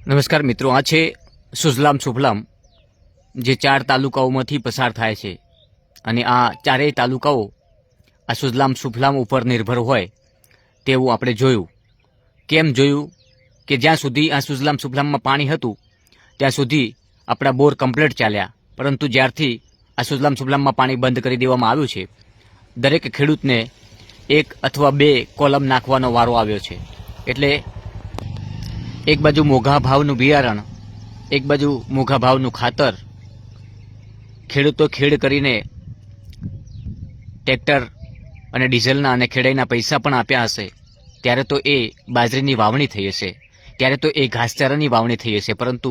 નમસ્કાર મિત્રો, આ છે સુજલામ સુફલામ જે 4 તાલુકાઓમાંથી પસાર થાય છે અને આ ચારેય તાલુકાઓ આ સુજલામ સુફલામ ઉપર નિર્ભર હોય તેવું આપણે જોયું. કેમ જોયું કે જ્યાં સુધી આ સુજલામ સુફલામમાં પાણી હતું ત્યાં સુધી આપણા બોર કમ્પ્લીટ ચાલ્યા, પરંતુ જ્યારથી આ સુજલામ સુફલામમાં પાણી બંધ કરી દેવામાં આવ્યું છે દરેક ખેડૂતને 1 અથવા 2 કોલમ નાખવાનો વારો આવ્યો છે. એટલે એક બાજુ મોંઘા ભાવનું બિયારણ, એક બાજુ મોંઘા ભાવનું ખાતર, ખેડૂતો ખેડ કરીને ટ્રેક્ટર અને ડીઝલના અને ખેડાઈના પૈસા પણ આપ્યા હશે ત્યારે તો એ બાજરીની વાવણી થઈ હશે, ત્યારે તો એ ઘાસચારાની વાવણી થઈ હશે, પરંતુ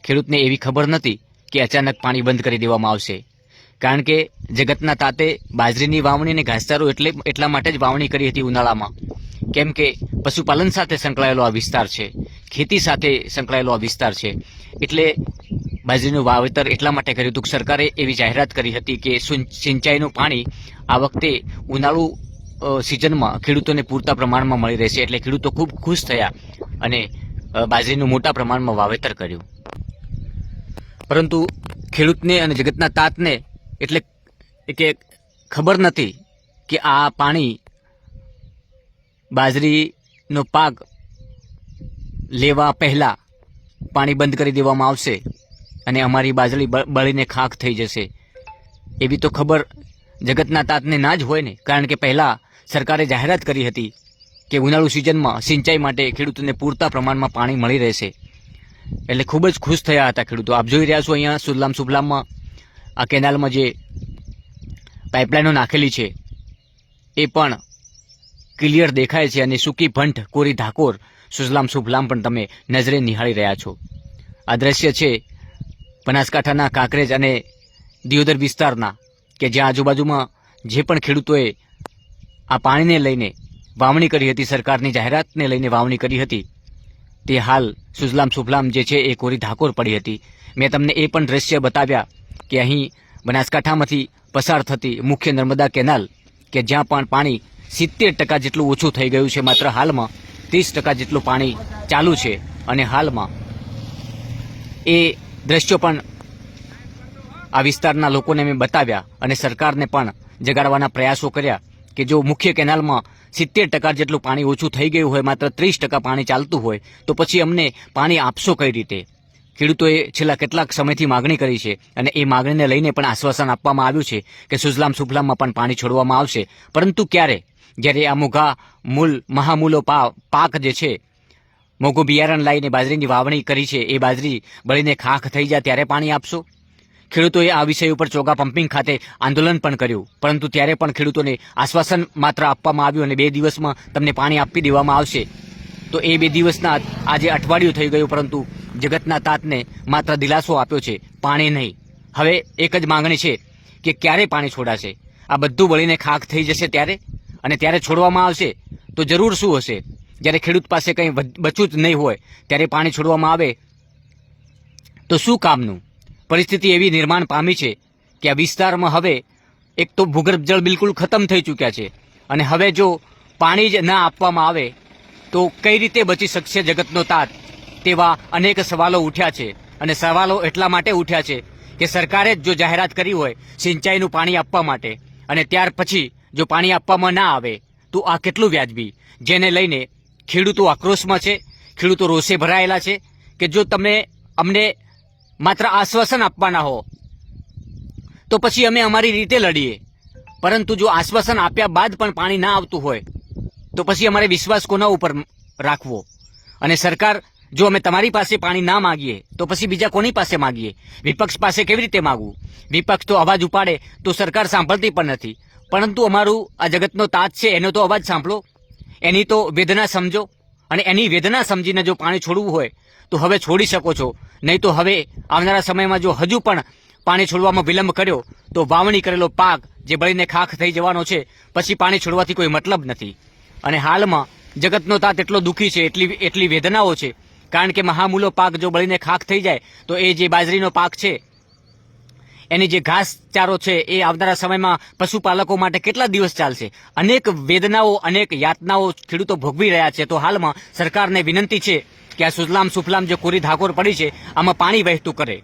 ખેડૂતને એવી ખબર નથી કે અચાનક પાણી બંધ કરી દેવામાં આવશે. કારણ કે જગતના તાતે બાજરીની વાવણી અને ઘાસચારો એટલા માટે જ વાવણી કરી હતી ઉનાળામાં, કેમ કે પશુપાલન સાથે સંકળાયેલો આ વિસ્તાર છે, ખેતી સાથે સંકળાયેલો આ વિસ્તાર છે. એટલે બાજરીનું વાવેતર એટલા માટે કર્યું હતું કે સરકારે એવી જાહેરાત કરી હતી કે સિંચાઈનું પાણી આ વખતે ઉનાળુ સિઝનમાં ખેડૂતોને પૂરતા પ્રમાણમાં મળી રહેશે. એટલે ખેડૂતો ખૂબ ખુશ થયા અને બાજરીનું મોટા પ્રમાણમાં વાવેતર કર્યું. પરંતુ ખેડૂતને અને જગતના તાતને એટલે કે ખબર નથી કે આ પાણી બાજરીનો પાક લેવા પહેલાં પાણી બંધ કરી દેવામાં આવશે અને અમારી બાજરી બળીને ખાખ થઈ જશે. એવી તો ખબર જગતના તાતને ના જ હોય ને, કારણ કે પહેલાં સરકારે જાહેરાત કરી હતી કે ઉનાળુ સિઝનમાં સિંચાઈ માટે ખેડૂતોને પૂરતા પ્રમાણમાં પાણી મળી રહેશે. એટલે ખૂબ જ ખુશ થયા હતા ખેડૂતો. આપ જોઈ રહ્યા છો અહીંયા સુજલામ સુફલામમાં આ કેનાલમાં જે પાઇપલાઇનો નાખેલી છે એ પણ ક્લિયર દેખાય છે અને સૂકી ભંઠ કોરી ધાકોર સુજલામ સુફલામ પણ તમે નજરે નિહાળી રહ્યા છો. આ દ્રશ્ય છે બનાસકાંઠાના કાંકરેજ અને દિયોદર વિસ્તારના, કે જ્યાં આજુબાજુમાં જે પણ ખેડૂતોએ આ પાણીને લઈને વાવણી કરી હતી, સરકારની જાહેરાતને લઈને વાવણી કરી હતી, તે હાલ સુજલામ સુફલામ જે છે એ કોરી ધાકોર પડી હતી. મેં તમને એ પણ દ્રશ્ય બતાવ્યા કે અહીં બનાસકાંઠામાંથી પસાર થતી મુખ્ય નર્મદા કેનાલ, કે જ્યાં પણ પાણી 70% જેટલું ઓછું થઈ ગયું છે, માત્ર હાલમાં 30% જેટલું પાણી ચાલુ છે. અને હાલમાં એ દ્રશ્યો પણ આ વિસ્તારના લોકોને મેં બતાવ્યા અને સરકારને પણ જગાડવાના પ્રયાસો કર્યા કે જો મુખ્ય કેનાલમાં 70% જેટલું પાણી ઓછું થઈ ગયું હોય, માત્ર 30% પાણી ચાલતું હોય, તો પછી અમને પાણી આપશો કઈ રીતે? ખેડૂતોએ છેલ્લા કેટલાક સમયથી માગણી કરી છે અને એ માગણીને લઈને પણ આશ્વાસન આપવામાં આવ્યું છે કે સુજલામ સુફલામમાં પણ પાણી છોડવામાં આવશે. પરંતુ ક્યારે? જ્યારે આ મોંઘા મહામૂલો પાક જે છે, મોંઘું બિયારણ લાવીને બાજરીની વાવણી કરી છે, એ બાજરી બળીને ખાખ થઈ જાય ત્યારે પાણી આપશો? ખેડૂતોએ આ વિષય ઉપર ચોગા પમ્પિંગ ખાતે આંદોલન પણ કર્યું, પરંતુ ત્યારે પણ ખેડૂતોને આશ્વાસન માત્ર આપવામાં આવ્યું અને 2 દિવસમાં તમને પાણી આપી દેવામાં આવશે. તો એ 2 દિવસના આજે અઠવાડિયું થઈ ગયું, પરંતુ જગતના તાતને માત્ર દિલાસો આપ્યો છે, પાણી નહીં. હવે એક જ માંગણી છે કે ક્યારે પાણી છોડાશે? આ બધું બળીને ખાખ થઈ જશે ત્યારે? અને ત્યારે છોડવામાં આવશે તો જરૂર શું હશે? જ્યારે ખેડૂત પાસે કંઈ બચવું જ નહીં હોય ત્યારે પાણી છોડવામાં આવે તો શું કામનું? પરિસ્થિતિ એવી નિર્માણ પામી છે કે આ વિસ્તારમાં હવે એક તો ભૂગર્ભ જળ બિલકુલ ખતમ થઈ ચૂક્યા છે અને હવે જો પાણી જ ના આપવામાં આવે તો કઈ રીતે બચી શકશે જગતનો તાત? તેવા અનેક સવાલો ઉઠ્યા છે. અને સવાલો એટલા માટે ઉઠ્યા છે કે સરકારે જ જો જાહેરાત કરી હોય સિંચાઈનું પાણી આપવા માટે અને ત્યાર પછી જો પાણી આપવામાં ના આવે તો આ કેટલું વ્યાજબી? જેને લઈને ખેડૂતો આક્રોશમાં છે, ખેડૂતો રોષે ભરાયેલા છે કે જો તમે અમને માત્ર આશ્વાસન આપવાના હો તો પછી અમે અમારી રીતે લડીએ, પરંતુ જો આશ્વાસન આપ્યા બાદ પણ પાણી ના આવતું હોય તો પછી અમારે વિશ્વાસ કોના ઉપર રાખવો? અને સરકાર, જો અમે તમારી પાસે પાણી ના માગીએ તો પછી બીજા કોની પાસે માગીએ? વિપક્ષ પાસે કેવી રીતે માગવું? વિપક્ષ તો અવાજ ઉપાડે તો સરકાર સાંભળતી પણ નથી, પરંતુ અમારું આ જગતનો તાત છે એનો તો અવાજ સાંભળો, એની તો વેદના સમજો. અને એની વેદના સમજીને જો પાણી છોડવું હોય તો હવે છોડી શકો છો, નહીં તો હવે આવનારા સમયમાં જો હજુ પણ પાણી છોડવામાં વિલંબ કર્યો તો વાવણી કરેલો પાક જે બળીને ખાખ થઈ જવાનો છે, પછી પાણી છોડવાથી કોઈ મતલબ નથી. અને હાલમાં જગતનો તાત એટલો દુઃખી છે, એટલી વેદનાઓ છે, કારણ કે મહામૂલો પાક જો બળીને ખાખ થઈ જાય તો એ જે બાજરીનો પાક છે, એની જે ઘાસચારો છે, એ આવનારા સમયમાં પશુપાલકો માટે કેટલા દિવસ ચાલશે? અનેક વેદનાઓ, અનેક યાતનાઓ ખેડૂતો ભોગવી રહ્યા છે. તો હાલમાં સરકારને વિનંતી છે કે આ સુજલામ સુફલામ જે કોરી ધાકોર પડી છે આમાં પાણી વહેતું કરે.